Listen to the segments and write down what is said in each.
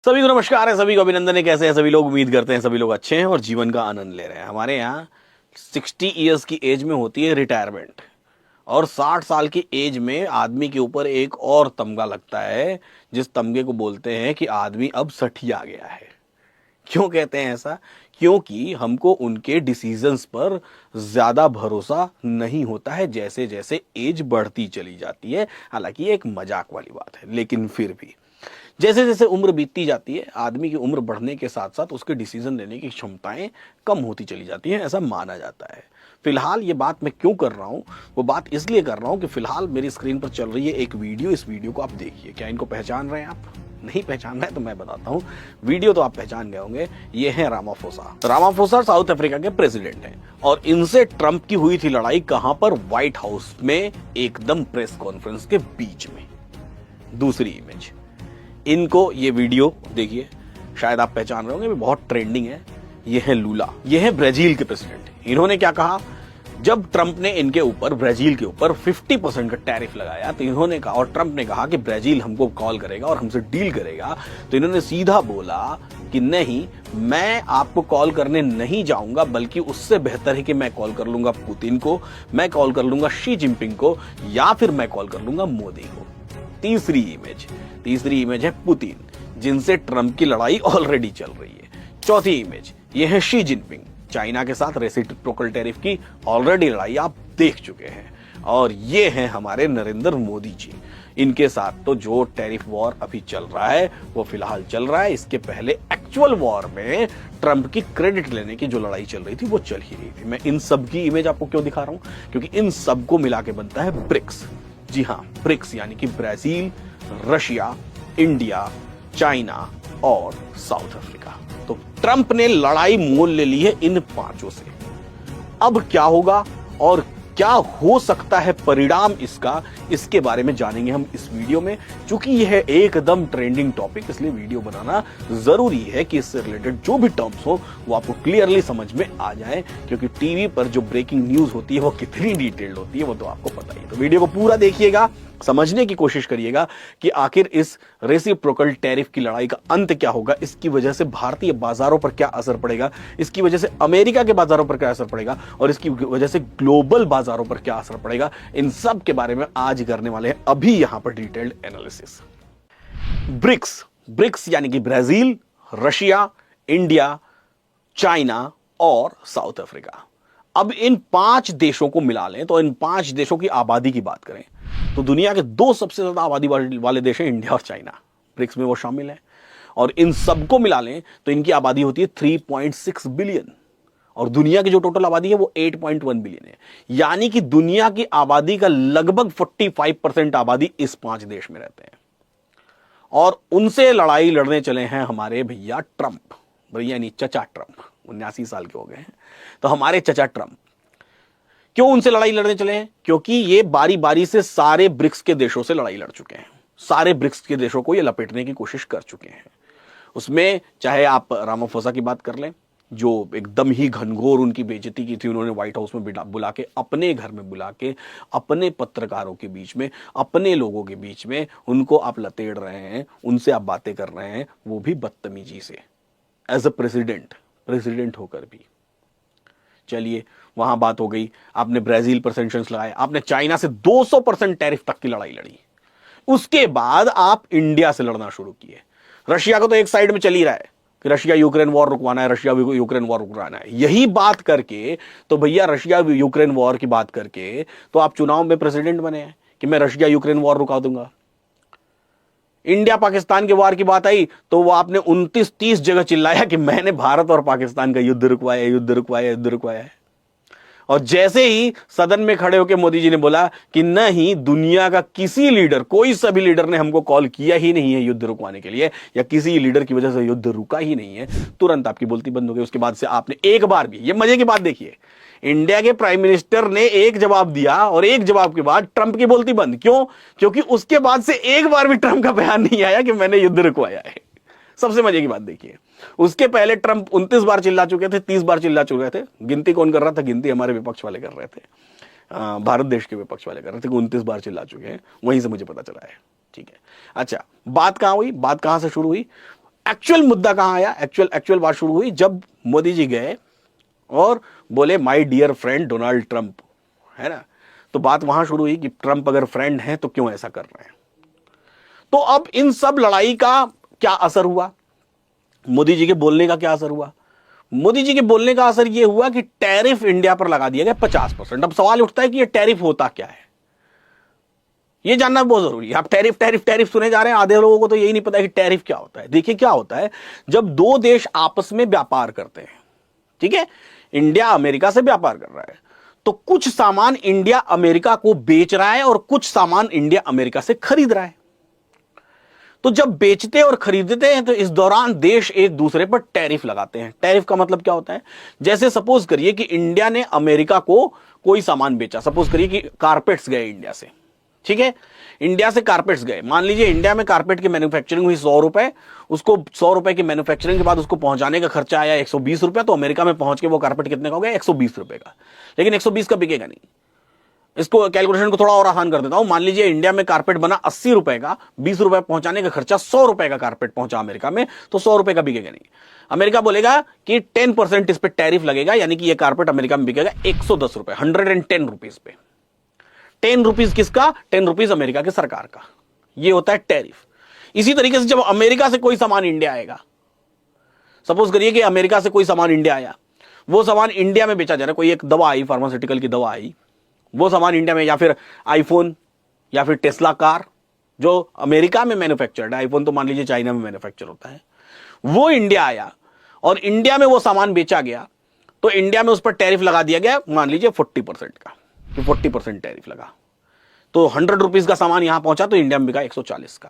सभी को नमस्कार है, सभी को अभिनंदन है। कैसे हैं सभी लोग? उम्मीद करते हैं सभी लोग अच्छे हैं और जीवन का आनंद ले रहे हैं। हमारे यहाँ 60 ईयर्स की एज में होती है रिटायरमेंट, और 60 साल की एज में आदमी के ऊपर एक और तमगा लगता है, जिस तमगे को बोलते हैं कि आदमी अब सठिया गया है। क्यों कहते हैं ऐसा? क्योंकि हमको उनके डिसीजंस पर ज्यादा भरोसा नहीं होता है जैसे जैसे एज बढ़ती चली जाती है। हालांकि ये एक मजाक वाली बात है, लेकिन फिर भी जैसे जैसे उम्र बीतती जाती है, आदमी की उम्र बढ़ने के साथ साथ उसके डिसीजन लेने की क्षमताएं कम होती चली जाती हैं, ऐसा माना जाता है। फिलहाल ये बात मैं क्यों कर रहा हूं, वो बात इसलिए कर रहा हूं कि फिलहाल मेरी स्क्रीन पर चल रही है एक वीडियो। इस वीडियो को आप देखिए। क्या इनको पहचान रहे हैं आप? नहीं पहचान रहे तो मैं बताता हूं। वीडियो तो आप पहचान गए होंगे। ये है रामाफोसा। रामाफोसा साउथ अफ्रीका के प्रेसिडेंट हैं, और इनसे ट्रंप की हुई थी लड़ाई। कहां पर? व्हाइट हाउस में, एकदम प्रेस कॉन्फ्रेंस के बीच में। दूसरी इमेज, इनको ये वीडियो देखिए, शायद आप पहचान रहे होंगे, बहुत ट्रेंडिंग है। ये है लूला, ये है ब्राजील के प्रेसिडेंट। इन्होंने क्या कहा जब ट्रंप ने इनके ऊपर, ब्राजील के ऊपर 50% का टैरिफ लगाया, तो इन्होंने कहा, और ट्रंप ने कहा कि ब्राजील हमको कॉल करेगा और हमसे डील करेगा, तो इन्होंने सीधा बोला कि नहीं, मैं आपको कॉल करने नहीं जाऊंगा, बल्कि उससे बेहतर है कि मैं कॉल कर लूंगा पुतिन को, मैं कॉल कर लूंगा शी जिनपिंग को, या फिर मैं कॉल कर लूंगा मोदी को। तीसरी इमेज है पुतिन, जिनसे ट्रंप की लड़ाई ऑलरेडी चल रही है। चौथी इमेज, ये है शी जिनपिंग, चाइना के साथ रेसिप्रोकल टैरिफ की ऑलरेडी लड़ाई आप देख चुके हैं। और ये हैं हमारे नरेंद्र मोदी जी। इनके साथ तो जो टैरिफ वॉर अभी चल रहा है वो फिलहाल चल रहा है। इसके पहले एक्चुअल वॉर में ट्रंप की क्रेडिट लेने की जो लड़ाई चल रही थी वो चल ही रही थी। मैं इन सब की इमेज आपको क्यों दिखा रहा हूं? क्योंकि इन सबको मिला के बनता है ब्रिक्स। जी हां, ब्रिक्स यानी कि ब्राजील, रशिया, इंडिया, चाइना और साउथ अफ्रीका। तो ट्रंप ने लड़ाई मोल ले ली है इन पांचों से। अब क्या होगा और क्या हो सकता है परिणाम इसका, इसके बारे में जानेंगे हम इस वीडियो में। चूंकि यह है एकदम ट्रेंडिंग टॉपिक, इसलिए वीडियो बनाना जरूरी है कि इससे रिलेटेड जो भी टर्म्स हो वो आपको क्लियरली समझ में आ जाए। क्योंकि टीवी पर जो ब्रेकिंग न्यूज होती है वो कितनी डिटेल्ड होती है वो तो आपको पता ही है। तो वीडियो को पूरा देखिएगा, समझने की कोशिश करिएगा कि आखिर इस रेसिप्रोकल टैरिफ की लड़ाई का अंत क्या होगा, इसकी वजह से भारतीय बाजारों पर क्या असर पड़ेगा, इसकी वजह से अमेरिका के बाजारों पर क्या असर पड़ेगा, और इसकी वजह से ग्लोबल बाजारों पर क्या असर पड़ेगा। इन सब के बारे में आज करने वाले हैं अभी यहां पर डिटेल्ड एनालिसिस। ब्रिक्स यानी कि ब्राजील, रशिया, इंडिया, चाइना और साउथ अफ्रीका। अब इन पांच देशों को मिला लें तो इन पांच देशों की आबादी की बात करें तो दुनिया के दो सबसे ज्यादा आबादी वाले देश हैं इंडिया और चाइना। ब्रिक्स में वो शामिल है। और इन सबको मिला लें तो इनकी आबादी होती है 3.6 बिलियन, और दुनिया की जो टोटल आबादी है वो 8.1 बिलियन है। यानी कि दुनिया की आबादी का लगभग 45% आबादी इस पांच देश में रहते हैं। और उनसे लड़ाई लड़ने चले हैं हमारे भैया ट्रंप, भैया नहीं, चचा ट्रंप। 79 साल के हो गए हैं। तो हमारे चचा ट्रंप क्यों उनसे लड़ाई लड़ने चले हैं? क्योंकि ये बारी बारी से सारे ब्रिक्स के देशों से लड़ाई लड़ चुके हैं। सारे ब्रिक्स के देशों को ये लपेटने की कोशिश कर चुके हैं। उसमें चाहे आप रामाफोसा की बात कर लें, जो एकदम ही घनघोर उनकी बेइज्जती की थी उन्होंने व्हाइट हाउस में बुला के, अपने घर में बुला के, अपने पत्रकारों के बीच में, अपने लोगों के बीच में उनको आप लतेड़ रहे हैं, उनसे आप बातें कर रहे हैं, वो भी बदतमीजी से, एज अ प्रेसिडेंट होकर भी। चलिए, वहां बात हो गई। आपने ब्राजील पर सैंक्शंस लगाए, आपने चाइना से 200% टैरिफ तक की लड़ाई लड़ी। उसके बाद आप इंडिया से लड़ना शुरू किए। रशिया को तो एक साइड में चल ही रहा है कि रशिया यूक्रेन वॉर रुकवाना है, रशिया यूक्रेन वॉर रुकवाना है। यही बात करके तो भैया, रशिया यूक्रेन वॉर की बात करके तो आप चुनाव में प्रेसिडेंट बने हैं कि मैं रशिया यूक्रेन वॉर रुका दूंगा। इंडिया पाकिस्तान के वार की बात आई तो वो आपने 29-30 जगह चिल्लाया कि मैंने भारत और पाकिस्तान का युद्ध रुकवाया, युद्ध रुकवाया, युद्ध रुकवाया है। और जैसे ही सदन में खड़े होकर मोदी जी ने बोला कि नहीं, दुनिया का किसी लीडर, कोई सा भी लीडर ने हमको कॉल किया ही नहीं है युद्ध रुकवाने के लिए, या किसी लीडर की वजह से युद्ध रुका ही नहीं है, तुरंत आपकी बोलती बंद हो गई। उसके बाद से आपने एक बार भी, ये मजे की बात देखिए, इंडिया के प्राइम मिनिस्टर ने एक जवाब दिया और एक जवाब के बाद ट्रंप की बोलती बंद। क्यों? क्योंकि उसके बाद से एक बार भी ट्रंप का बयान नहीं आया कि मैंने युद्ध रुकवाया है। सबसे मजे की बात देखिए, उसके पहले ट्रंप 29 बार चिल्ला चुके थे, 30 बार चिल्ला चुके थे। गिनती कौन कर रहा था? गिनती हमारे विपक्ष वाले कर रहे थे, भारत देश के विपक्ष वाले कर रहे थे कि 29 बार चिल्ला चुके हैं। वहीं से मुझे पता चला है। ठीक है, अच्छा, बात कहां हुई, बात कहां से शुरू हुई? एक्चुअल मुद्दा कहां आया, एक्चुअल बात शुरू हुई जब मोदी जी गए और बोले my dear friend Donald Trump, है ना। तो बात वहां शुरू हुई कि ट्रंप अगर फ्रेंड है तो क्यों ऐसा कर रहे हैं। तो अब इन सब लड़ाई का क्या असर हुआ, मोदी जी के बोलने का क्या असर हुआ। मोदी जी के बोलने का असर यह हुआ कि टैरिफ इंडिया पर लगा दिया गया 50%। अब सवाल उठता है कि यह टैरिफ होता क्या है, यह जानना बहुत जरूरी है। आप टैरिफ टैरिफ टैरिफ सुने जा रहे हैं, आधे लोगों को तो यही नहीं पता कि टैरिफ क्या होता है। देखिए क्या होता है, जब दो देश आपस में व्यापार करते हैं, ठीक है, इंडिया अमेरिका से व्यापार कर रहा है, तो कुछ सामान इंडिया अमेरिका को बेच रहा है और कुछ सामान इंडिया अमेरिका से खरीद रहा है। तो जब बेचते और खरीदते हैं तो इस दौरान देश एक दूसरे पर टैरिफ लगाते हैं। टैरिफ का मतलब क्या होता है, जैसे सपोज करिए कि इंडिया ने अमेरिका को कोई सामान बेचा, सपोज करिए कि कारपेट्स गए इंडिया से, ठीक है, इंडिया से कारपेट्स गए। मान लीजिए इंडिया में कारपेट की मैन्युफैक्चरिंग हुई 100 रुपए, उसको 100 रुपए की मैन्युफैक्चरिंग के बाद उसको पहुंचाने का खर्चा आया 120 रुपए, तो अमेरिका में पहुंच के वो कारपेट कितने का हो गया, 120 रुपए का। लेकिन 120 का बिकेगा नहीं। इसको कैलकुलेशन को थोड़ा और आसान कर देता हूं, मान लीजिए इंडिया में कारपेट बना 80 रुपए का, 20 रुपए पहुंचाने का खर्चा, 100 रुपए का कारपेट पहुंचा अमेरिका में, तो 100 रुपए का बिकेगा नहीं। अमेरिका बोलेगा कि 10% इस पे टैरिफ लगेगा, यानी कि ये कारपेट अमेरिका में बिकेगा 110 रुपए, 110 रुपीज पे। 10 रुपीज किसका, 10 रुपीज अमेरिका की सरकार का। ये होता है टैरिफ। इसी तरीके से जब अमेरिका से कोई सामान इंडिया आएगा, सपोज करिए कि अमेरिका से कोई सामान इंडिया आया, वो सामान इंडिया में बेचा जा रहा है, कोई एक दवा आई, फार्मास्यूटिकल की दवा आई, वो सामान इंडिया में, या फिर आईफोन या फिर टेस्ला कार जो अमेरिका में मैन्युफैक्चर्ड है, आईफोन तो मान लीजिए चाइना में मैन्युफैक्चर होता है, वो इंडिया आया और इंडिया में वो सामान बेचा गया, तो इंडिया में उस पर टैरिफ लगा दिया गया, मान लीजिए 40% का, कि 40% टैरिफ लगा। तो 100 रुपीज का सामान यहां पहुंचा तो इंडिया में बिका 140 का।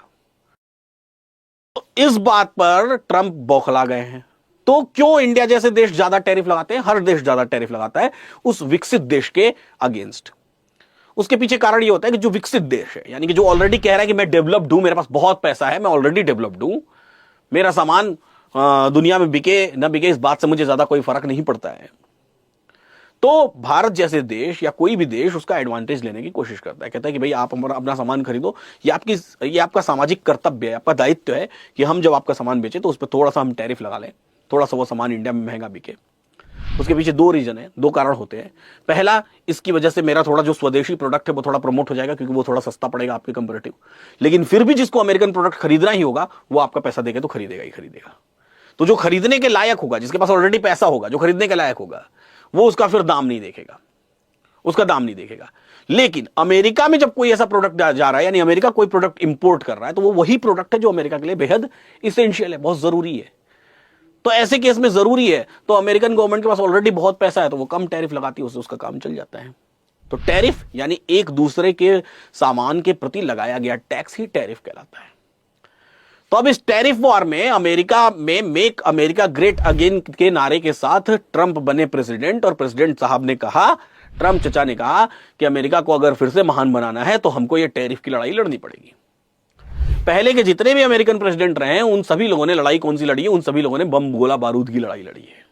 तो इस बात पर ट्रंप बौखला गए हैं। तो क्यों इंडिया जैसे देश ज्यादा टैरिफ लगाते हैं, हर देश ज्यादा टैरिफ लगाता है उस विकसित देश के अगेंस्ट। उसके पीछे कारण ये होता है कि जो विकसित देश है, यानी कि जो ऑलरेडी कह रहा है कि मैं डेवलप्ड हूं, मेरे पास बहुत पैसा है, मैं ऑलरेडी डेवलप्ड हूं, मेरा सामान दुनिया में बिके ना बिके इस बात से मुझे ज्यादा कोई फर्क नहीं पड़ता है, तो भारत जैसे देश या कोई भी देश उसका एडवांटेज लेने की कोशिश करता है। कहता है कि भाई आप अपना सामान खरीदो, ये आपका सामाजिक कर्तव्य है, आपका दायित्व है कि हम जब आपका सामान बेचें तो उस पर थोड़ा सा हम टैरिफ लगा लें, थोड़ा सा वो सामान इंडिया में महंगा बिके। उसके पीछे दो रीजन है, दो कारण होते हैं। पहला, इसकी वजह से मेरा थोड़ा जो स्वदेशी प्रोडक्ट है वो थोड़ा प्रमोट हो जाएगा, क्योंकि वो थोड़ा सस्ता पड़ेगा आपके कंपैरेटिव। लेकिन फिर भी जिसको अमेरिकन प्रोडक्ट खरीदना ही होगा वो आपका पैसा देके तो खरीदेगा ही खरीदेगा। तो जो खरीदने के लायक होगा, जिसके पास ऑलरेडी पैसा होगा, जो खरीदने के लायक होगा, वो उसका फिर दाम नहीं देखेगा, उसका दाम नहीं देखेगा। लेकिन अमेरिका में जब कोई ऐसा प्रोडक्ट जा रहा है, यानी अमेरिका कोई प्रोडक्ट इंपोर्ट कर रहा है, तो वो वही प्रोडक्ट है जो अमेरिका के लिए बेहद इसेंशियल है, बहुत जरूरी है। तो ऐसे केस में जरूरी है, तो अमेरिकन गवर्नमेंट के पास ऑलरेडी बहुत पैसा है, तो वो कम टैरिफ लगाती है, उससे उसका काम चल जाता है। तो टैरिफ यानी एक दूसरे के सामान के प्रति लगाया गया टैक्स ही टैरिफ कहलाता है। तो अब इस टैरिफ वॉर में अमेरिका में मेक अमेरिका ग्रेट अगेन के नारे के साथ ट्रंप बने प्रेसिडेंट, और प्रेसिडेंट साहब ने कहा, ट्रंप चचा ने कहा कि अमेरिका को अगर फिर से महान बनाना है तो हमको ये टैरिफ की लड़ाई लड़नी पड़ेगी। पहले के जितने भी अमेरिकन प्रेसिडेंट रहे हैं उन सभी लोगों ने लड़ाई कौन सी लड़ी है, उन सभी लोगों ने बम गोला बारूद की लड़ाई लड़ी है।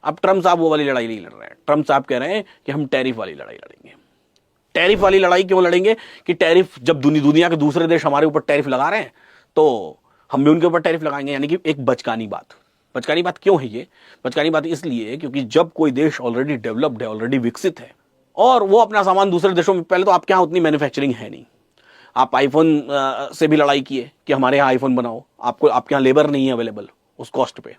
अब ट्रंप साहब वो वाली लड़ाई नहीं लड़ रहे हैं। ट्रंप साहब कह रहे हैं कि हम टैरिफ वाली लड़ाई लड़ेंगे। टैरिफ वाली लड़ाई क्यों लड़ेंगे कि टैरिफ, जब दुनिया के दूसरे देश हमारे ऊपर टैरिफ लगा रहे हैं तो हम भी उनके ऊपर टैरिफ लगाएंगे, यानी कि एक बचकानी बात। बचकानी बात क्यों है ये? बचकानी बात इसलिए है क्योंकि जब कोई देश ऑलरेडी डेवलप्ड है, ऑलरेडी विकसित है, और वो अपना सामान दूसरे देशों में, पहले तो आपके यहाँ उतनी मैन्युफैक्चरिंग है नहीं, आप आईफोन से भी लड़ाई किए कि हमारे यहाँ आईफोन बनाओ, आपको आपके यहाँ लेबर नहीं है अवेलेबल उस कॉस्ट पे,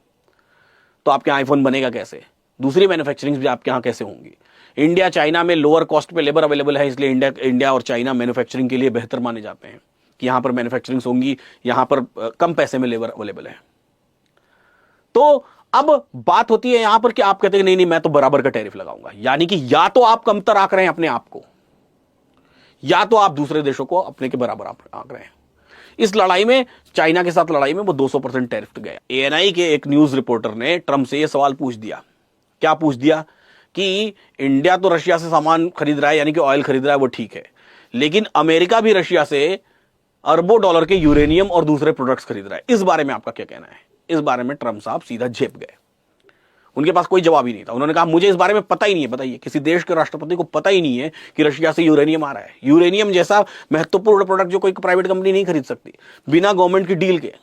तो आपके यहाँ आईफोन बनेगा कैसे? दूसरी मैन्युफैक्चरिंग भी आपके यहाँ कैसे होंगी? इंडिया चाइना में लोअर कॉस्ट पे लेबर अवेलेबल है, इसलिए इंडिया और चाइना मैन्युफैक्चरिंग के लिए बेहतर माने जाते हैं कि यहां पर मैन्युफैक्चरिंग होंगी, यहां पर कम पैसे में लेबर अवेलेबल है। तो अब बात होती है यहां पर कि आप कहते हैं नहीं मैं तो बराबर का टैरिफ लगाऊंगा, यानी कि या तो आप कमतर आंक रहे हैं अपने आप को, या तो आप दूसरे देशों को अपने के बराबर आंक रहे हैं। इस लड़ाई में, चाइना के साथ लड़ाई में वो 200% टैरिफ गया। एएनआई के एक न्यूज रिपोर्टर ने ट्रंप से यह सवाल पूछ दिया, क्या पूछ दिया कि इंडिया तो रशिया से सामान खरीद रहा है, यानी कि ऑयल खरीद रहा है, वो ठीक है, लेकिन अमेरिका भी रशिया से अरबों डॉलर के यूरेनियम और दूसरे प्रोडक्ट्स खरीद रहा है, इस बारे में आपका क्या कहना है? इस बारे में ट्रंप साहब सीधा झेप गए, उनके पास कोई जवाब ही नहीं था। उन्होंने कहा मुझे इस बारे में पता ही नहीं है। बताइए, किसी देश के राष्ट्रपति को पता ही नहीं है कि रशिया से यूरेनियम आ रहा है। यूरेनियम जैसा महत्वपूर्ण प्रोडक्ट जो कोई प्राइवेट कंपनी नहीं खरीद सकती बिना गवर्नमेंट की डील के,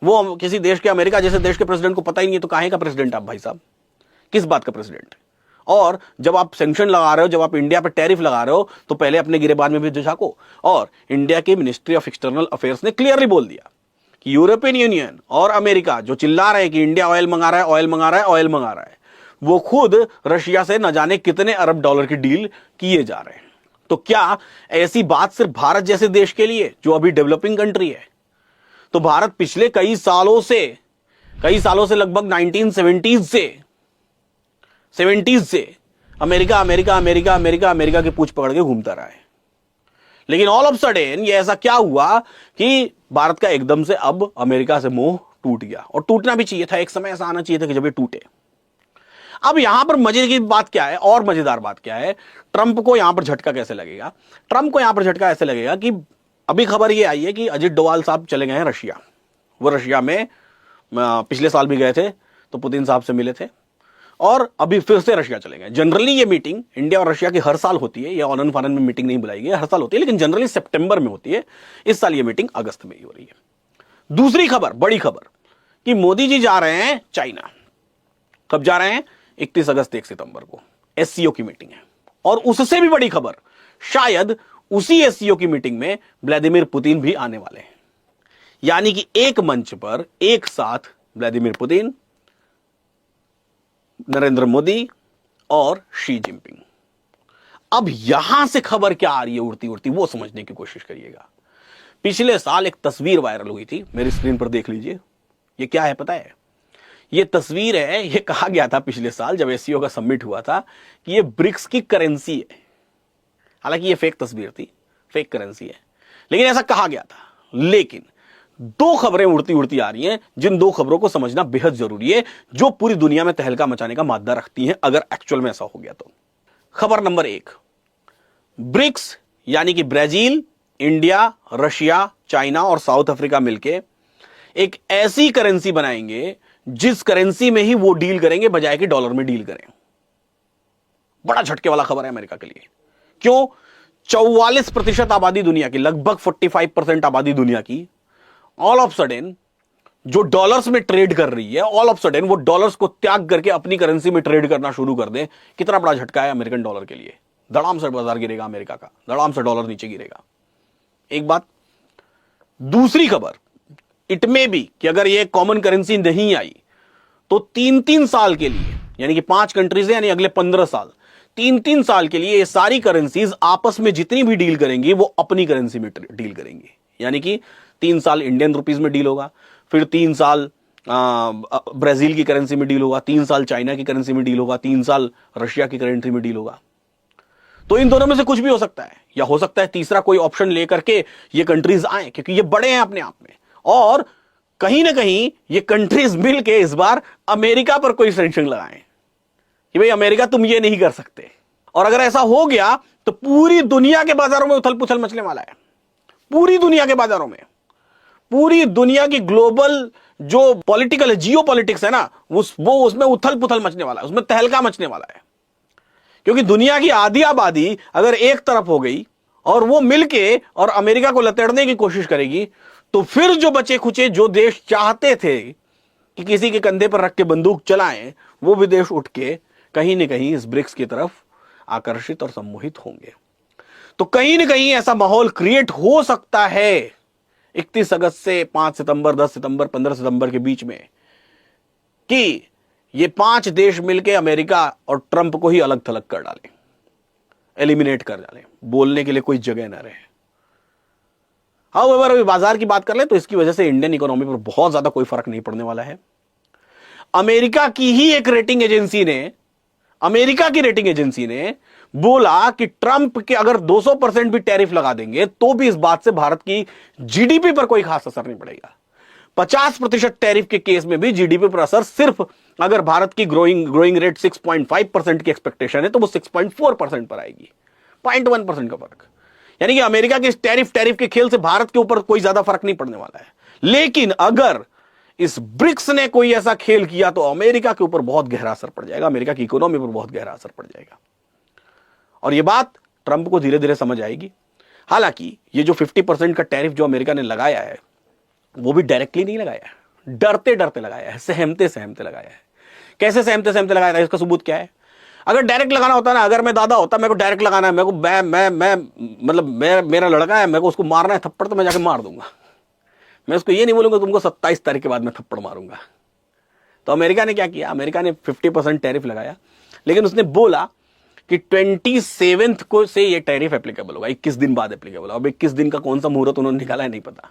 वो किसी देश के, अमेरिका जैसे देश के प्रेसिडेंट को पता ही नहीं है तो काहे का प्रेसिडेंट आप भाई साहब, किस बात का प्रेसिडेंट? और जब आप सैंक्शन लगा रहे हो, जब आप इंडिया पर टैरिफ लगा रहे हो, तो पहले अपने गिरेबान में भी झांको। और इंडिया की मिनिस्ट्री ऑफ एक्सटर्नल अफेयर्स ने क्लियरली बोल दिया कि यूरोपियन यूनियन और अमेरिका जो चिल्ला रहे हैं कि इंडिया ऑयल मंगा रहा है, ऑयल मंगा रहा है, ऑयल मंगा रहा है, वो खुद रशिया से न जाने कितने अरब डॉलर की डील किए जा रहे हैं। तो क्या ऐसी बात सिर्फ भारत जैसे देश के लिए जो अभी डेवलपिंग कंट्री है? तो भारत पिछले कई सालों से लगभग 1970s से America America America America America की पूंछ पकड़ के घूमता रहा है। लेकिन ऑल ऑफ सडन ये ऐसा क्या हुआ कि भारत का एकदम से अब अमेरिका से मोह टूट गया, और टूटना भी चाहिए था, एक समय ऐसा आना चाहिए था कि जब ये टूटे। अब यहां पर मजे की बात क्या है, और मजेदार बात क्या है, ट्रंप को यहां पर झटका कैसे लगेगा? ट्रंप को यहां पर झटका ऐसे लगेगा कि अभी खबर ये आई है कि अजित डोवाल साहब चले गए हैं रशिया। वो रशिया में पिछले साल भी गए थे, तो पुतिन साहब से मिले थे, और अभी फिर से रशिया चले गए। जनरली ये मीटिंग इंडिया और रशिया की हर साल होती है, ये ऑनन फानन में मीटिंग नहीं बुलाई गई, हर साल होती है, लेकिन जनरली सितंबर में होती है। इस साल ये मीटिंग अगस्त में ही हो रही है। दूसरी खबर, बड़ी खबर, कि मोदी जी जा रहे हैं चाइना। कब जा रहे हैं? 31 अगस्त 1 सितंबर को एससीओ की मीटिंग है। और उससे भी बड़ी खबर, शायद उसी एससीओ की मीटिंग में व्लादिमीर पुतिन भी आने वाले हैं। यानी कि एक मंच पर एक साथ व्लादिमीर पुतिन, नरेंद्र मोदी और शी जिनपिंग। अब यहां से खबर क्या आ रही है उड़ती उड़ती, वो समझने की कोशिश करिएगा। पिछले साल एक तस्वीर वायरल हुई थी, मेरी स्क्रीन पर देख लीजिए। ये क्या है पता है? ये तस्वीर है, ये कहा गया था पिछले साल जब एससीओ का समिट हुआ था कि ये ब्रिक्स की करेंसी है। हालांकि ये फेक तस्वीर थी, फेक करेंसी है, लेकिन ऐसा कहा गया था। लेकिन दो खबरें उड़ती उड़ती आ रही हैं, जिन दो खबरों को समझना बेहद जरूरी है, जो पूरी दुनिया में तहलका मचाने का मादा रखती हैं अगर एक्चुअल में ऐसा हो गया तो। खबर नंबर 1, ब्रिक्स यानी कि ब्राजील, इंडिया, रशिया, चाइना और साउथ अफ्रीका मिलकर एक ऐसी करेंसी बनाएंगे जिस करेंसी में ही वो डील करेंगे बजाय कि डॉलर में डील करें। बड़ा झटके वाला खबर है अमेरिका के लिए। क्यों? 44% आबादी दुनिया की, लगभग 45% आबादी दुनिया की ऑल ऑफ सडन जो डॉलर्स में ट्रेड कर रही है, ऑल ऑफ सडन वो डॉलर्स को त्याग करके अपनी करेंसी में ट्रेड करना शुरू कर दे। कितना बड़ा झटका है अमेरिकन डॉलर के लिए। धड़ाम से बाजार गिरेगा अमेरिका का, धड़ाम से डॉलर नीचे गिरेगा। एक बात। दूसरी खबर, इट मे बी कि अगर ये कॉमन करेंसी नहीं आई तो 3-3 साल के लिए, यानी कि 5 कंट्रीज है, यानी अगले 15 साल, 3-3 साल के लिए ये सारी करेंसीज आपस में जितनी भी डील करेंगी वो अपनी करेंसी में डील करेंगी। यानी कि 3 साल इंडियन रुपीज में डील होगा, फिर 3 साल ब्राजील की करेंसी में डील होगा, 3 साल चाइना की करेंसी में डील होगा, 3 साल रशिया की करेंसी में डील होगा। तो इन दोनों में से कुछ भी हो सकता है, या हो सकता है तीसरा कोई ऑप्शन लेकर के ये कंट्रीज आए, क्योंकि ये बड़े हैं अपने आप में, और कहीं ना कहीं ये कंट्रीज मिलके इस बार अमेरिका पर कोई सैंक्शन लगाएं कि भाई अमेरिका तुम ये नहीं कर सकते। और अगर ऐसा हो गया तो पूरी दुनिया के बाजारों में उथल पुथल मचने वाला है। पूरी दुनिया के बाजारों में, पूरी दुनिया की ग्लोबल जो पॉलिटिकल है, जियो पॉलिटिक्स है ना, वो उसमें उथल पुथल मचने वाला है, उसमें तहलका मचने वाला है। क्योंकि दुनिया की आधी आबादी अगर एक तरफ हो गई और वो मिलके और अमेरिका को लतेड़ने की कोशिश करेगी, तो फिर जो बचे खुचे जो देश चाहते थे कि किसी के कंधे पर रख के बंदूक चलाएं, वो भी देश उठ के कहीं ना कहीं इस ब्रिक्स की तरफ आकर्षित और सम्मोहित होंगे। तो कहीं ना कहीं ऐसा माहौल क्रिएट हो सकता है 31 अगस्त से 5 सितंबर, 10 सितंबर, 15 सितंबर के बीच में, कि ये 5 देश मिलकर अमेरिका और ट्रंप को ही अलग थलग कर डालें, एलिमिनेट कर डालें, बोलने के लिए कोई जगह ना रहे। हाउएवर अभी बाजार की बात कर ले तो इसकी वजह से इंडियन इकोनॉमी पर बहुत ज्यादा कोई फर्क नहीं पड़ने वाला है। अमेरिका की ही एक रेटिंग एजेंसी ने, अमेरिका की रेटिंग एजेंसी ने बोला कि ट्रंप के अगर 200% भी टैरिफ लगा देंगे तो भी इस बात से भारत की जीडीपी पर कोई खास असर नहीं पड़ेगा। 50% टैरिफ के केस में भी जीडीपी पर असर सिर्फ, अगर भारत की ग्रोइंग रेट 6.5% की एक्सपेक्टेशन है तो वो 6.4% पर आएगी, 0.1% का फर्क। यानी कि अमेरिका के टैरिफ के खेल से भारत के ऊपर कोई ज्यादा फर्क नहीं पड़ने वाला है। लेकिन अगर इस ब्रिक्स ने कोई ऐसा खेल किया तो अमेरिका के ऊपर बहुत गहरा असर पड़ जाएगा, अमेरिका की इकोनॉमी पर बहुत गहरा असर पड़ जाएगा। और यह बात ट्रंप को धीरे धीरे समझ आएगी। हालांकि ये जो 50% का टैरिफ जो अमेरिका ने लगाया है वो भी डायरेक्टली नहीं लगाया है, डरते डरते लगाया है, सहमते सहमते लगाया है। कैसे सहमते सहमते लगाया था, इसका सबूत क्या है? अगर डायरेक्ट लगाना होता ना, अगर मैं दादा होता, मेरे को डायरेक्ट लगाना है, मेरे को मैं मतलब मेरा लड़का है, मेरे को उसको मारना है थप्पड़, तो मैं जाके मार दूंगा। मैं उसको ये नहीं बोलूंगा तुमको 27 तारीख के बाद मैं थप्पड़ मारूंगा। तो अमेरिका ने क्या किया, अमेरिका ने 50% टैरिफ लगाया, लेकिन उसने बोला कि 27 को से ये टैरिफ एप्लीकेबल होगा, 21 दिन बाद एप्लीकेबल होगा। अब 21 दिन का कौन सा मुहूर्त उन्होंने निकाला है नहीं पता।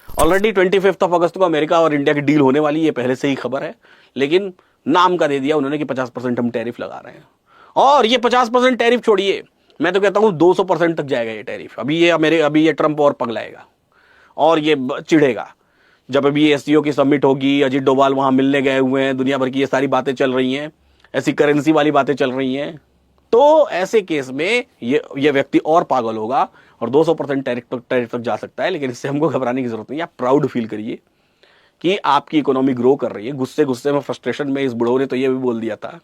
ऑलरेडी 25 अगस्त को अमेरिका और इंडिया की डील होने वाली है, पहले से ही खबर है, लेकिन नाम का दे दिया उन्होंने कि 50% हम टैरिफ लगा रहे हैं। और ये 50% टैरिफ छोड़िए, मैं तो कहता हूं 200% तक जाएगा ये टैरिफ। अभी ये ट्रंप और पगलाएगा और ये चिढ़ेगा। जब अभी एससीओ की समिट होगी, अजीत डोभाल वहां मिलने गए हुए हैं, दुनिया भर की ये सारी बातें चल रही हैं, ऐसी करेंसी वाली बातें चल रही हैं, तो ऐसे केस में ये व्यक्ति और पागल होगा और 200% टैरिफ तक जा सकता है। लेकिन इससे हमको घबराने की जरूरत नहीं है। आप प्राउड फील करिए कि आपकी इकोनॉमी ग्रो कर रही है। गुस्से गुस्से में, फ्रस्ट्रेशन में इस बुढ़ो ने तो ये भी बोल दिया था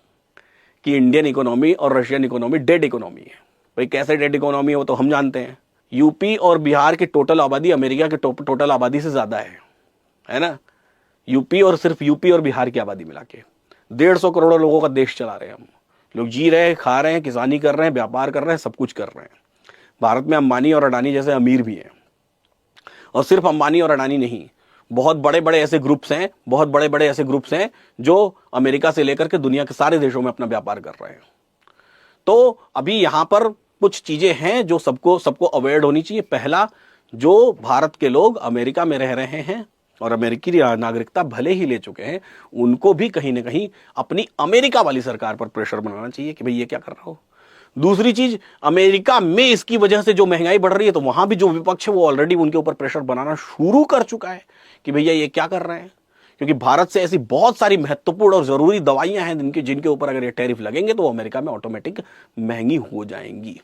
कि इंडियन इकोनॉमी और रशियन इकोनॉमी डेड इकोनॉमी है। भाई कैसे डेड इकोनॉमी है वो तो हम जानते हैं। यूपी और बिहार की टोटल आबादी अमेरिका के टोटल आबादी से ज्यादा है ना? यूपी और सिर्फ यूपी और बिहार की आबादी मिला के 150 करोड़ लोगों का देश चला रहे हैं हम लोग। जी रहे हैं, खा रहे हैं, किसानी कर रहे हैं, व्यापार कर रहे हैं, सब कुछ कर रहे हैं। भारत में अंबानी और अडानी जैसे अमीर भी हैं। और सिर्फ अंबानी और अडानी नहीं, बहुत बड़े बड़े ऐसे ग्रुप्स हैं जो अमेरिका से लेकर के दुनिया के सारे देशों में अपना व्यापार कर रहे हैं। तो अभी यहां पर कुछ चीजें हैं जो सबको अवॉइड होनी चाहिए। पहला, जो भारत के लोग अमेरिका में रह रहे हैं और अमेरिकी नागरिकता भले ही ले चुके हैं, उनको भी कहीं ना कहीं अपनी अमेरिका वाली सरकार पर प्रेशर बनाना चाहिए कि भाई ये क्या कर रहा हो। दूसरी चीज, अमेरिका में इसकी वजह से जो महंगाई बढ़ रही है, तो वहां भी जो विपक्ष है वो ऑलरेडी उनके ऊपर प्रेशर बनाना शुरू कर चुका है कि भैया ये क्या कर रहे हैं। क्योंकि भारत से ऐसी बहुत सारी महत्वपूर्ण और जरूरी दवाइयां हैं जिनके ऊपर अगर ये टैरिफ लगेंगे तो अमेरिका में ऑटोमेटिक महंगी हो जाएंगी।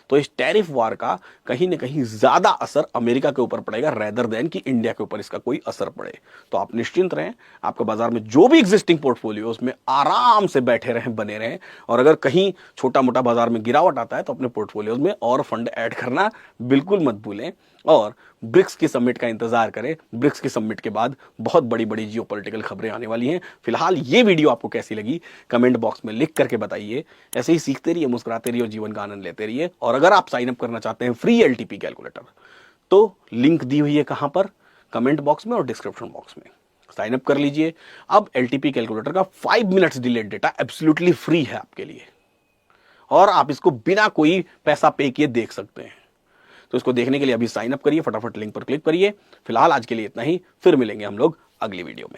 तो इस टैरिफ वार का कहीं ना कहीं ज्यादा असर अमेरिका के ऊपर पड़ेगा रेदर देन कि इंडिया के ऊपर इसका कोई असर पड़े। तो आप निश्चिंत रहें, आपका बाजार में जो भी एग्जिस्टिंग पोर्टफोलियो उसमें आराम से बैठे रहें, बने रहें। और अगर कहीं छोटा मोटा बाजार में गिरावट आता है तो अपने पोर्टफोलियोज में और फंड ऐड करना बिल्कुल मत भूलें। और ब्रिक्स की समिट का इंतजार करें। ब्रिक्स की समिट के बाद बहुत बड़ी बड़ी जियोपॉलिटिकल खबरें आने वाली हैं। फिलहाल ये वीडियो आपको कैसी लगी कमेंट बॉक्स में लिख करके बताइए। ऐसे ही सीखते रहिए, मुस्कुराते रहिए और जीवन का आनंद लेते रहिए। और अगर आप साइन अप करना चाहते हैं फ्री एलटीपी कैलकुलेटर, तो लिंक दी हुई है कहां पर, कमेंट बॉक्स में और डिस्क्रिप्शन बॉक्स में। साइन अप कर लीजिए। अब एलटीपी कैलकुलेटर का 5 minutes delayed data absolutely free है आपके लिए, और आप इसको बिना कोई पैसा पे किए देख सकते हैं। तो इसको देखने के लिए अभी साइन अप करिए, फटाफट लिंक पर क्लिक करिए। फिलहाल आज के लिए इतना ही, फिर मिलेंगे हम लोग अगली वीडियो में।